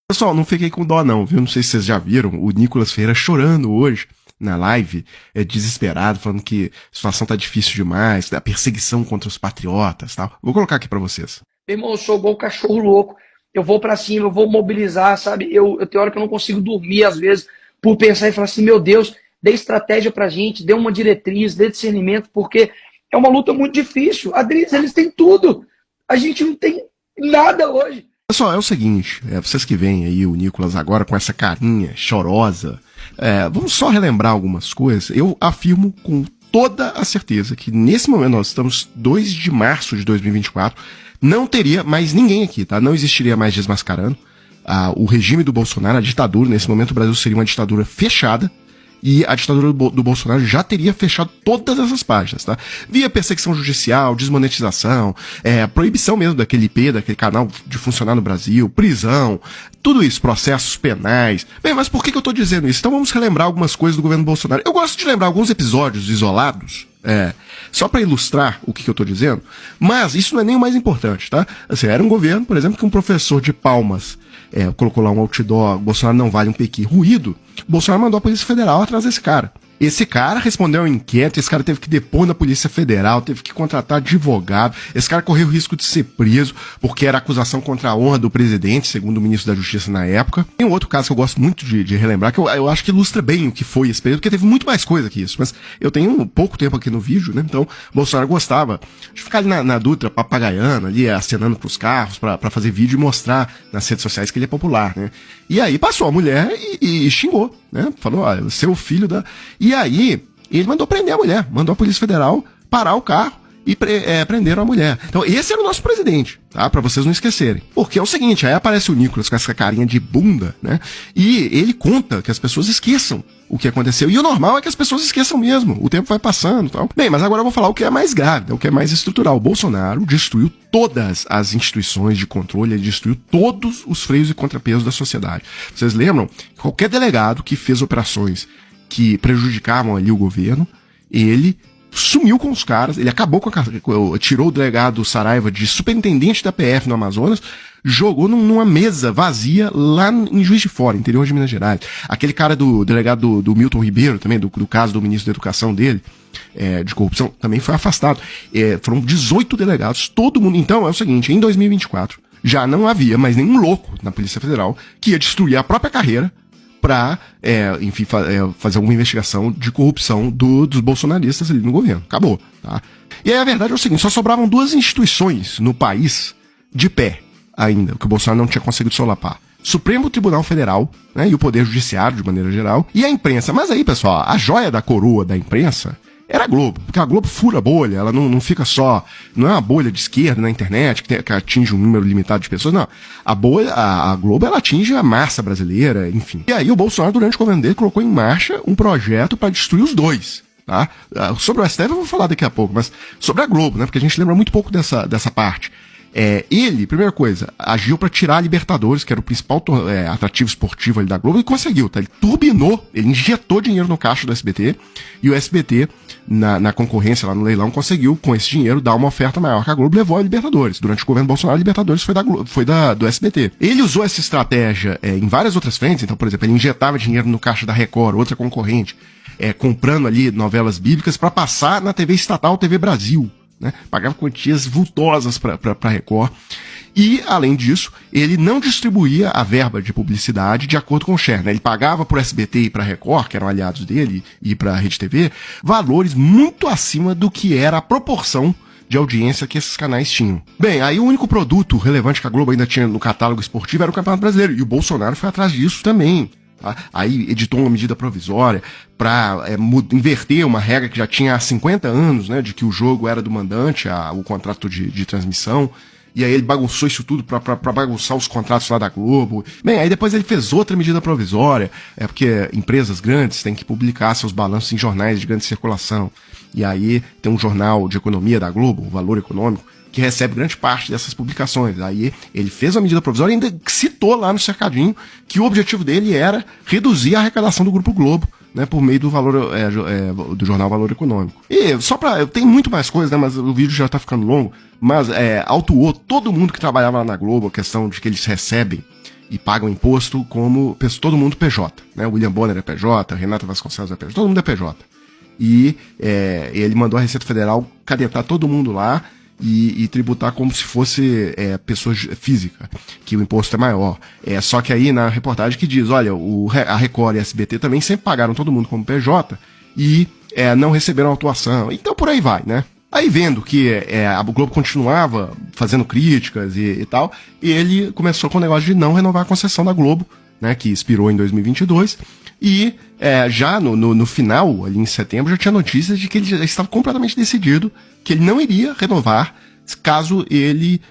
Pessoal, não fiquei com dó não, viu? Não sei se vocês já viram o Nicolas Ferreira chorando hoje na live, desesperado, falando que a situação tá difícil demais, a perseguição contra os patriotas e tal. Vou colocar aqui pra vocês. Meu irmão, eu sou igual cachorro louco. Eu vou pra cima, eu vou mobilizar, sabe? Eu tenho hora que eu não consigo dormir, às vezes, por pensar e falar assim, meu Deus, dê estratégia pra gente, dê uma diretriz, dê discernimento, porque é uma luta muito difícil. Adriles, eles têm tudo. A gente não tem nada hoje. Pessoal, é o seguinte, vocês que veem aí o Nicolas agora com essa carinha chorosa, vamos só relembrar algumas coisas. Eu afirmo com toda a certeza que nesse momento nós estamos 2 de março de 2024, não teria mais ninguém aqui, tá? Não existiria mais Desmascarando. O regime do Bolsonaro, a ditadura, nesse momento o Brasil seria uma ditadura fechada, e a ditadura do Bolsonaro já teria fechado todas essas páginas, tá? Via perseguição judicial, desmonetização, proibição mesmo daquele IP, daquele canal de funcionar no Brasil, prisão, tudo isso, processos penais. Bem, mas por que eu tô dizendo isso? Então vamos relembrar algumas coisas do governo Bolsonaro. Eu gosto de lembrar alguns episódios isolados, só para ilustrar o que eu tô dizendo, mas isso não é nem o mais importante, tá? Assim, era um governo, por exemplo, que um professor de Palmas colocou lá um outdoor, Bolsonaro não vale um pequi, ruído. Bolsonaro mandou a Polícia Federal atrás desse cara. Esse cara respondeu ao inquérito, esse cara teve que depor na Polícia Federal, teve que contratar advogado, esse cara correu o risco de ser preso, porque era acusação contra a honra do presidente, segundo o ministro da Justiça na época. Tem um outro caso que eu gosto muito de relembrar, que eu acho que ilustra bem o que foi esse período, porque teve muito mais coisa que isso, mas eu tenho pouco tempo aqui no vídeo, né, então Bolsonaro gostava de ficar ali na Dutra, papagaiando, ali acenando pros carros, pra fazer vídeo e mostrar nas redes sociais que ele é popular, né. E aí passou a mulher e xingou, né, falou, olha, seu filho da... E aí, ele mandou prender a mulher, mandou a Polícia Federal parar o carro e prenderam a mulher. Então, esse era o nosso presidente, tá? Pra vocês não esquecerem. Porque é o seguinte, aí aparece o Nicolas com essa carinha de bunda, né? E ele conta que as pessoas esqueçam o que aconteceu. E o normal é que as pessoas esqueçam mesmo. O tempo vai passando e tal. Bem, mas agora eu vou falar o que é mais grave, o que é mais estrutural. O Bolsonaro destruiu todas as instituições de controle, ele destruiu todos os freios e contrapesos da sociedade. Vocês lembram? Qualquer delegado que fez operações que prejudicavam ali o governo, ele sumiu com os caras, ele acabou tirou o delegado Saraiva de superintendente da PF no Amazonas, jogou numa mesa vazia lá em Juiz de Fora, interior de Minas Gerais. Aquele cara do delegado do Milton Ribeiro também, do caso do ministro da Educação dele, de corrupção, também foi afastado. Foram 18 delegados, todo mundo. Então é o seguinte, em 2024 já não havia mais nenhum louco na Polícia Federal que ia destruir a própria carreira pra, enfim, fazer alguma investigação de corrupção dos bolsonaristas ali no governo. Acabou, tá? E aí a verdade é o seguinte, só sobravam 2 instituições no país de pé ainda, que o Bolsonaro não tinha conseguido solapar. Supremo Tribunal Federal, né, e o Poder Judiciário, de maneira geral, e a imprensa. Mas aí, pessoal, a joia da coroa da imprensa era a Globo, porque a Globo fura a bolha, ela não fica só, não é uma bolha de esquerda na internet que atinge um número limitado de pessoas, não. A Globo, ela atinge a massa brasileira, enfim. E aí o Bolsonaro, durante o governo dele, colocou em marcha um projeto para destruir os dois, tá? Sobre o STF eu vou falar daqui a pouco, mas sobre a Globo, né, porque a gente lembra muito pouco dessa parte. Ele, primeira coisa, agiu para tirar a Libertadores, que era o principal atrativo esportivo ali da Globo, e conseguiu, tá? Ele turbinou, ele injetou dinheiro no caixa do SBT, e o SBT, na concorrência lá no leilão, conseguiu, com esse dinheiro, dar uma oferta maior que a Globo, levou a Libertadores. Durante o governo Bolsonaro, a Libertadores foi do SBT. Ele usou essa estratégia em várias outras frentes, então, por exemplo, ele injetava dinheiro no caixa da Record, outra concorrente, comprando ali novelas bíblicas para passar na TV estatal, TV Brasil, né? Pagava quantias vultosas para Record. E, além disso, ele não distribuía a verba de publicidade de acordo com o share, né? Ele pagava para o SBT e para a Record, que eram aliados dele, e para a Rede TV, valores muito acima do que era a proporção de audiência que esses canais tinham. Bem, aí o único produto relevante que a Globo ainda tinha no catálogo esportivo era o Campeonato Brasileiro, e o Bolsonaro foi atrás disso também. Aí editou uma medida provisória para inverter uma regra que já tinha há 50 anos, né, de que o jogo era do mandante, o contrato de transmissão, e aí ele bagunçou isso tudo para bagunçar os contratos lá da Globo. Bem, aí depois ele fez outra medida provisória, porque empresas grandes têm que publicar seus balanços em jornais de grande circulação, e aí tem um jornal de economia da Globo, o Valor Econômico, que recebe grande parte dessas publicações. Aí ele fez a medida provisória e ainda citou lá no cercadinho que o objetivo dele era reduzir a arrecadação do Grupo Globo, né, por meio do do jornal Valor Econômico. E só tem muito mais coisa, né, mas o vídeo já tá ficando longo, mas autuou todo mundo que trabalhava lá na Globo, a questão de que eles recebem e pagam imposto como todo mundo PJ, né? O William Bonner é PJ, Renata Vasconcelos é PJ, todo mundo é PJ. E ele mandou a Receita Federal cadetar todo mundo lá e tributar como se fosse pessoa física, que o imposto é maior. Só que aí na reportagem que diz, olha, a Record e a SBT também sempre pagaram todo mundo como PJ e não receberam autuação. Então por aí vai, né? Aí vendo que a Globo continuava fazendo críticas e tal, ele começou com o negócio de não renovar a concessão da Globo, né, que expirou em 2022, e já no final, ali em setembro, já tinha notícias de que ele já estava completamente decidido que ele não iria renovar caso ele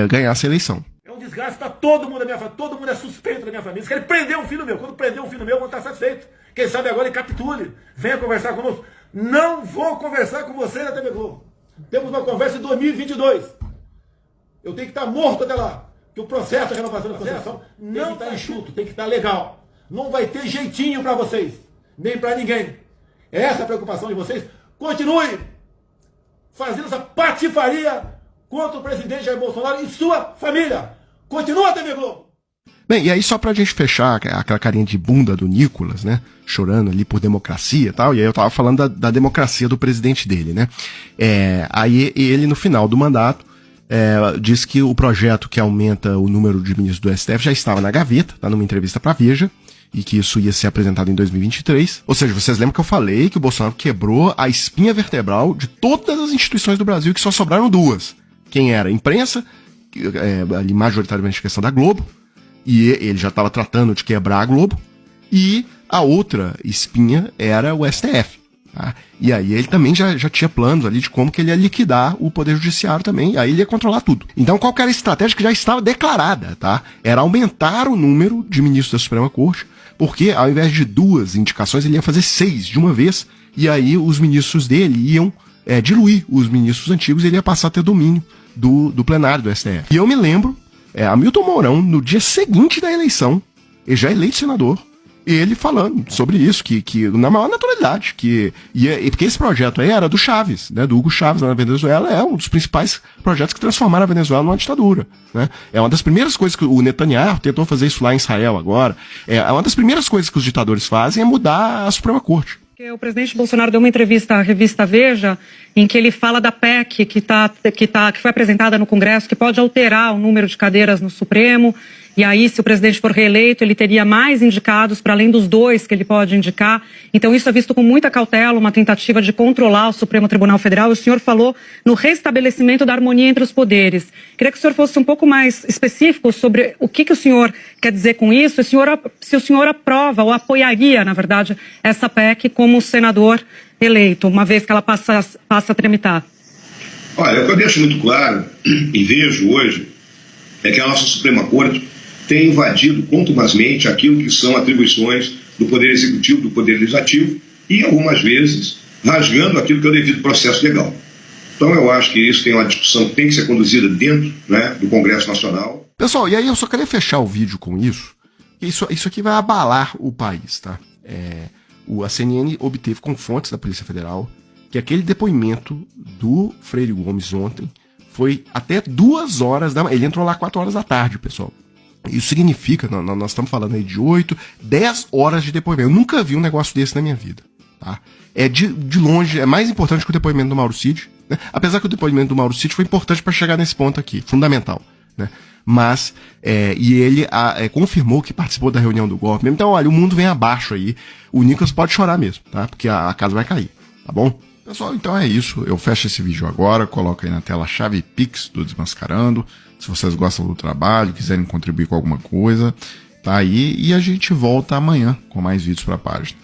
ganhasse a eleição. É um desgaste para todo mundo da minha família, todo mundo é suspeito da minha família. Eles querem prender um filho meu. Quando prender um filho meu, eu vou estar satisfeito. Quem sabe agora ele capitule, venha conversar conosco. Não vou conversar com você na TV Globo. Temos uma conversa em 2022. Eu tenho que estar morto até lá. Que o processo de renovação da concessão não está enxuto, tem que estar legal. Não vai ter jeitinho para vocês, nem para ninguém. Essa é a preocupação de vocês. Continue fazendo essa patifaria contra o presidente Jair Bolsonaro e sua família. Continua, TV Globo. Bem, e aí só pra gente fechar aquela carinha de bunda do Nicolas, né, chorando ali por democracia e tal, e aí eu tava falando da democracia do presidente dele, né, aí ele no final do mandato disse que o projeto que aumenta o número de ministros do STF já estava na gaveta, tá numa entrevista pra Veja, e que isso ia ser apresentado em 2023. Ou seja, vocês lembram que eu falei que o Bolsonaro quebrou a espinha vertebral de todas as instituições do Brasil, que só sobraram duas. Quem era? A imprensa, ali majoritariamente a questão da Globo, e ele já estava tratando de quebrar a Globo, e a outra espinha era o STF. Tá? E aí ele também já tinha planos ali de como que ele ia liquidar o Poder Judiciário também, e aí ele ia controlar tudo. Então qual que era a estratégia que já estava declarada? Tá? Era aumentar o número de ministros da Suprema Corte, porque ao invés de 2 indicações, ele ia fazer 6 de uma vez, e aí os ministros dele iam diluir os ministros antigos, e ele ia passar a ter domínio do plenário do STF. E eu me lembro, Hamilton Mourão, no dia seguinte da eleição, ele já eleito senador, ele falando sobre isso, que na maior naturalidade, porque esse projeto aí era do Chaves, né, do Hugo Chávez na Venezuela, é um dos principais projetos que transformaram a Venezuela numa ditadura, né? É uma das primeiras coisas que o Netanyahu tentou fazer isso lá em Israel agora, é uma das primeiras coisas que os ditadores fazem é mudar a Suprema Corte. O presidente Bolsonaro deu uma entrevista à revista Veja, em que ele fala da PEC que foi apresentada no Congresso, que pode alterar o número de cadeiras no Supremo, e aí, se o presidente for reeleito, ele teria mais indicados, para além dos 2 que ele pode indicar. Então, isso é visto com muita cautela, uma tentativa de controlar o Supremo Tribunal Federal. O senhor falou no restabelecimento da harmonia entre os poderes. Queria que o senhor fosse um pouco mais específico sobre o que o senhor quer dizer com isso, se o senhor aprova ou apoiaria, na verdade, essa PEC como senador eleito, uma vez que ela passa a tramitar. Olha, o que eu deixo muito claro e vejo hoje é que a nossa Suprema Corte tem invadido contumazmente aquilo que são atribuições do Poder Executivo, do Poder Legislativo, e algumas vezes rasgando aquilo que é o devido processo legal. Então eu acho que isso tem uma discussão que tem que ser conduzida dentro, né, do Congresso Nacional. Pessoal, e aí eu só queria fechar o vídeo com isso, que isso aqui vai abalar o país, tá? A CNN obteve com fontes da Polícia Federal que aquele depoimento do Freire Gomes ontem foi até 2 horas da manhã. Ele entrou lá 4 horas da tarde, pessoal. Isso significa, nós estamos falando aí de 8, 10 horas de depoimento. Eu nunca vi um negócio desse na minha vida, tá? De longe, é mais importante que o depoimento do Mauro Cid, né? Apesar que o depoimento do Mauro Cid foi importante para chegar nesse ponto aqui, fundamental, né? Mas, e ele confirmou que participou da reunião do golpe mesmo. Então, olha, o mundo vem abaixo aí. O Nicolas pode chorar mesmo, tá? Porque a casa vai cair, tá bom? Pessoal, então é isso. Eu fecho esse vídeo agora, coloco aí na tela a chave Pix do Desmascarando. Se vocês gostam do trabalho, quiserem contribuir com alguma coisa, tá aí. E a gente volta amanhã com mais vídeos pra página.